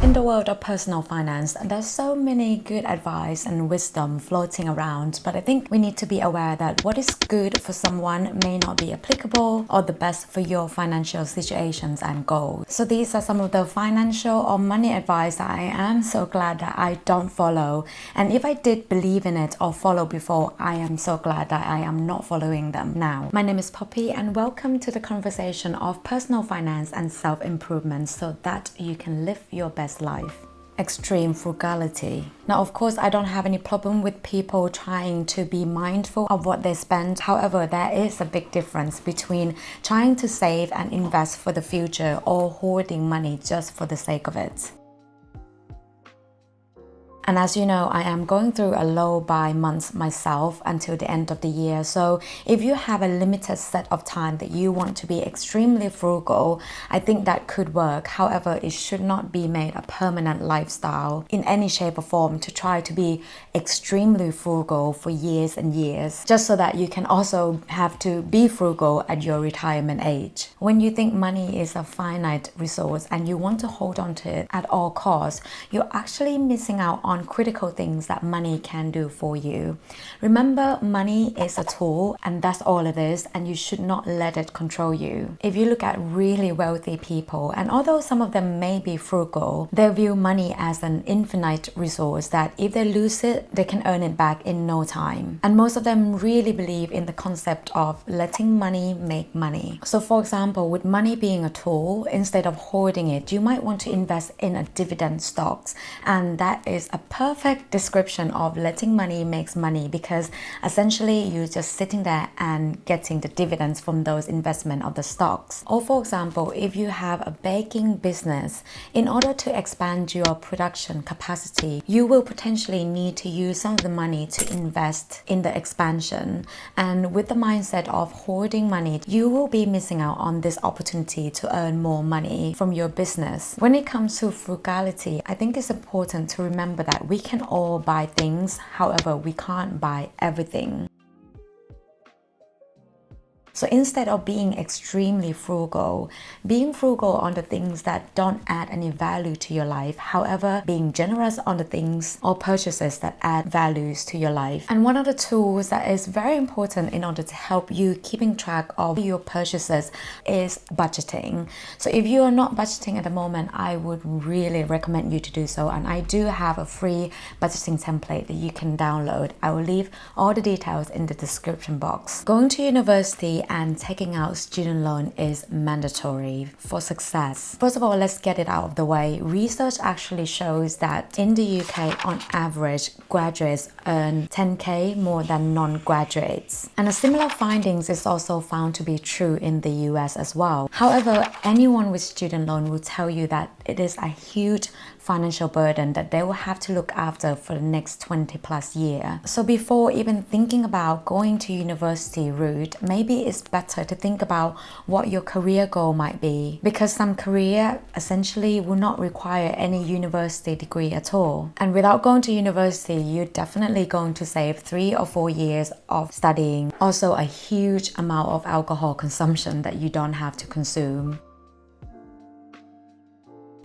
In the world of personal finance, there's so many good advice and wisdom floating around, but I think we need to be aware that what is good for someone may not be applicable or the best for your financial situations and goals. So these are some of the financial or money advice that I am so glad that I don't follow. And if I did believe in it or follow before, I am so glad that I am not following them now. My name is Poppy and welcome to the conversation of personal finance and self-improvement so that you can live your best life. Extreme frugality. Now, of course, I don't have any problem with people trying to be mindful of what they spend. However, there is a big difference between trying to save and invest for the future or hoarding money just for the sake of it. And as you know, I am going through a low buy month myself until the end of the year. So if you have a limited set of time that you want to be extremely frugal, I think that could work. However, it should not be made a permanent lifestyle in any shape or form to try to be extremely frugal for years and years, just so that you can also have to be frugal at your retirement age. When you think money is a finite resource and you want to hold on to it at all costs, you're actually missing out on critical things that money can do for you. Remember, money is a tool and that's all it is, and you should not let it control you. If you look at really wealthy people, and although some of them may be frugal, they view money as an infinite resource that if they lose it, they can earn it back in no time. And most of them really believe in the concept of letting money make money. So for example, with money being a tool, instead of hoarding it, you might want to invest in a dividend stocks, and that is a perfect description of letting money makes money, because essentially you're just sitting there and getting the dividends from those investment of the stocks. Or for example, if you have a baking business, in order to expand your production capacity, you will potentially need to use some of the money to invest in the expansion. And with the mindset of hoarding money, you will be missing out on this opportunity to earn more money from your business. When it comes to frugality, I think it's important to remember that we can all buy things, however, we can't buy everything. So instead of being extremely frugal, being frugal on the things that don't add any value to your life, however, being generous on the things or purchases that add values to your life. And one of the tools that is very important in order to help you keeping track of your purchases is budgeting. So if you are not budgeting at the moment, I would really recommend you to do so. And I do have a free budgeting template that you can download. I will leave all the details in the description box. Going to university and taking out student loan is mandatory for success. First of all, let's get it out of the way. Research actually shows that in the UK, on average, graduates earn 10k more than non-graduates. And a similar findings is also found to be true in the US as well. However, anyone with student loan will tell you that it is a huge financial burden that they will have to look after for the next 20 plus years. So before even thinking about going to university route, maybe it's better to think about what your career goal might be, because some career essentially will not require any university degree at all. And without going to university, you're definitely going to save 3 or 4 years of studying. Also a huge amount of alcohol consumption that you don't have to consume.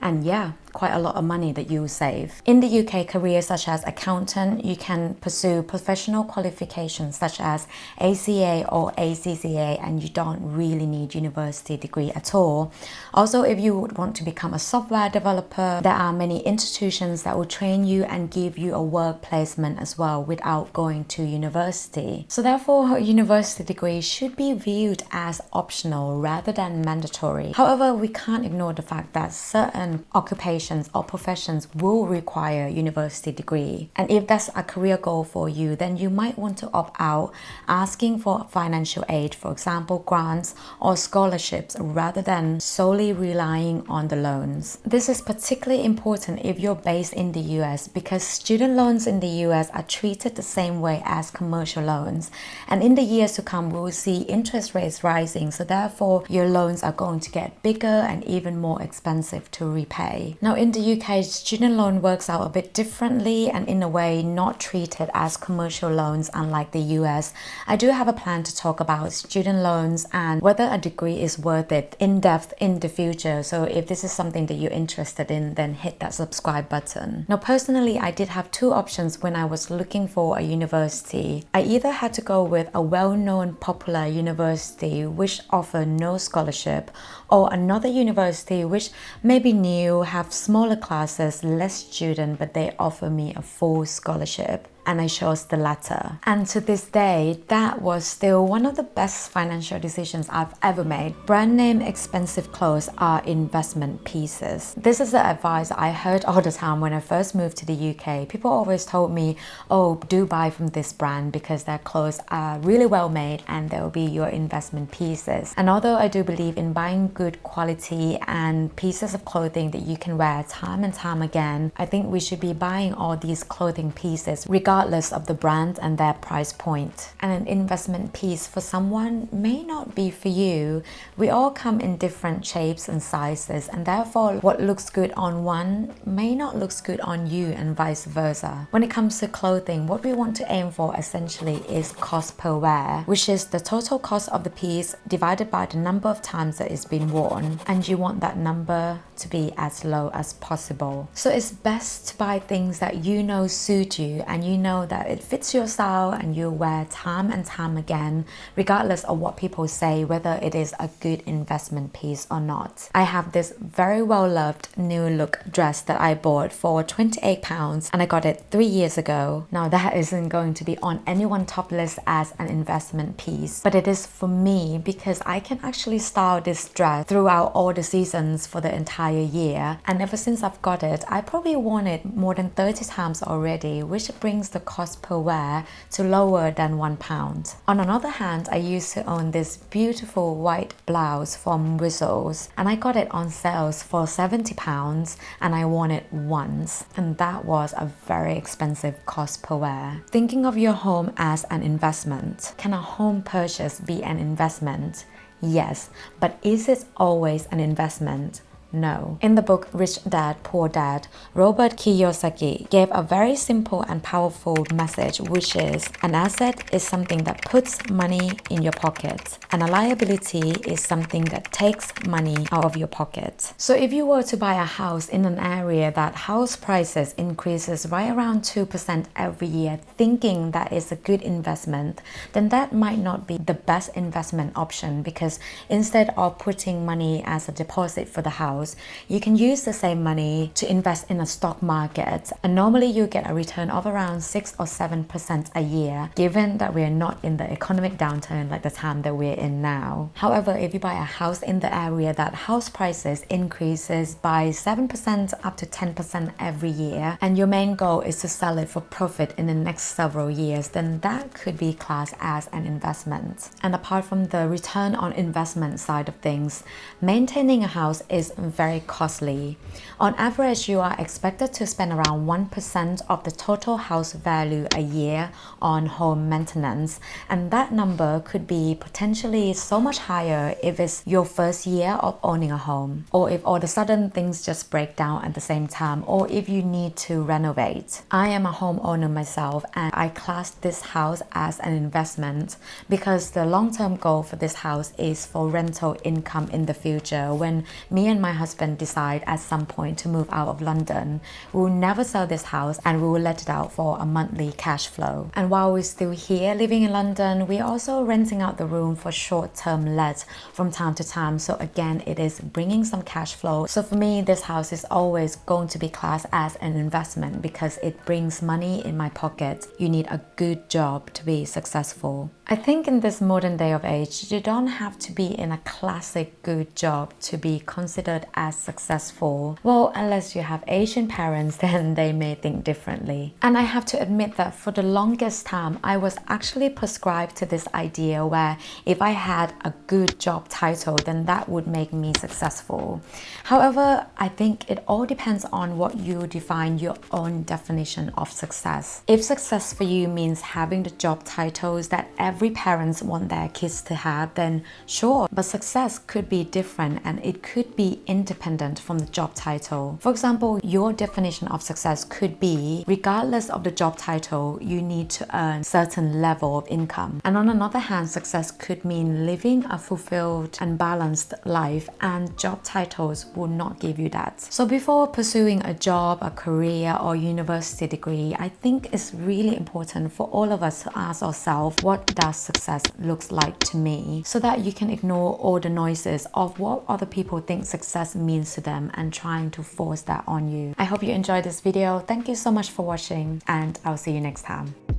And yeah, quite a lot of money that you save. In the UK, careers such as accountant, you can pursue professional qualifications such as ACA or ACCA, and you don't really need university degree at all. Also, if you would want to become a software developer, there are many institutions that will train you and give you a work placement as well without going to university. So therefore, a university degree should be viewed as optional rather than mandatory. However, we can't ignore the fact that certain occupations or professions will require a university degree. And if that's a career goal for you, then you might want to opt out, asking for financial aid, for example, grants or scholarships, rather than solely relying on the loans. This is particularly important if you're based in the US, because student loans in the US are treated the same way as commercial loans. And in the years to come, we will see interest rates rising. So therefore, your loans are going to get bigger and even more expensive to repay. Now, Now in the UK, student loan works out a bit differently and in a way not treated as commercial loans unlike the US. I do have a plan to talk about student loans and whether a degree is worth it in depth in the future. So if this is something that you're interested in, then hit that subscribe button. Now personally, I did have two options when I was looking for a university. I either had to go with a well-known popular university which offered no scholarship, or another university which may be new, have smaller classes, less student, but they offer me a full scholarship. And I chose the latter. And to this day, that was still one of the best financial decisions I've ever made. Brand name expensive clothes are investment pieces. This is the advice I heard all the time when I first moved to the UK. People always told me, oh, do buy from this brand because their clothes are really well made and they'll be your investment pieces. And although I do believe in buying good quality and pieces of clothing that you can wear time and time again, I think we should be buying all these clothing pieces regardless of the brand and their price point. And an investment piece for someone may not be for you. We all come in different shapes and sizes, and therefore what looks good on one may not look good on you and vice versa. When it comes to clothing, what we want to aim for essentially is cost per wear, which is the total cost of the piece divided by the number of times that it's been worn, and you want that number to be as low as possible. So it's best to buy things that you know suit you and you know that it fits your style and you wear time and time again, regardless of what people say, whether it is a good investment piece or not. I have this very well loved new look dress that I bought for £28 and I got it 3 years ago. Now that isn't going to be on anyone's top list as an investment piece, but it is for me because I can actually style this dress throughout all the seasons for the entire year, and ever since I've got it, I probably worn it more than 30 times already, which brings the cost per wear to lower than £1. On another hand, I used to own this beautiful white blouse from Whistles and I got it on sales for £70 and I worn it once, and that was a very expensive cost per wear. Thinking of your home as an investment. Can a home purchase be an investment? Yes, but is it always an investment? No. In the book Rich Dad, Poor Dad, Robert Kiyosaki gave a very simple and powerful message, which is an asset is something that puts money in your pocket and a liability is something that takes money out of your pocket. So if you were to buy a house in an area that house prices increases right around 2% every year, thinking that is a good investment, then that might not be the best investment option, because instead of putting money as a deposit for the house, you can use the same money to invest in a stock market, and normally you get a return of around 6 or 7% a year, given that we're not in the economic downturn like the time that we're in now. However, if you buy a house in the area that house prices increases by 7% up to 10% every year, and your main goal is to sell it for profit in the next several years, then that could be classed as an investment. And apart from the return on investment side of things, maintaining a house is very costly. On average, you are expected to spend around 1% of the total house value a year on home maintenance, and that number could be potentially so much higher if it's your first year of owning a home, or if all of a sudden things just break down at the same time, or if you need to renovate. I am a homeowner myself and I class this house as an investment because the long-term goal for this house is for rental income in the future. When me and my husband decide at some point to move out of London, we will never sell this house and we will let it out for a monthly cash flow. And while we're still here living in London, we're also renting out the room for short-term let from time to time. So again, it is bringing some cash flow. So for me, this house is always going to be classed as an investment because it brings money in my pocket. You need a good job to be successful. I think in this modern day of age, you don't have to be in a classic good job to be considered as successful. Well, unless you have Asian parents, then they may think differently. And I have to admit that for the longest time, I was actually prescribed to this idea where if I had a good job title, then that would make me successful. However, I think it all depends on what you define your own definition of success. If success for you means having the job titles that every parent want their kids to have, then sure, but success could be different and it could be independent from the job title. For example, your definition of success could be, regardless of the job title, you need to earn a certain level of income. And on another hand, success could mean living a fulfilled and balanced life, and job titles will not give you that. So before pursuing a job, a career, or university degree, I think it's really important for all of us to ask ourselves, what does success looks like to me, so that you can ignore all the noises of what other people think success means to them and trying to force that on you. I hope you enjoyed this video. Thank you so much for watching, and I'll see you next time.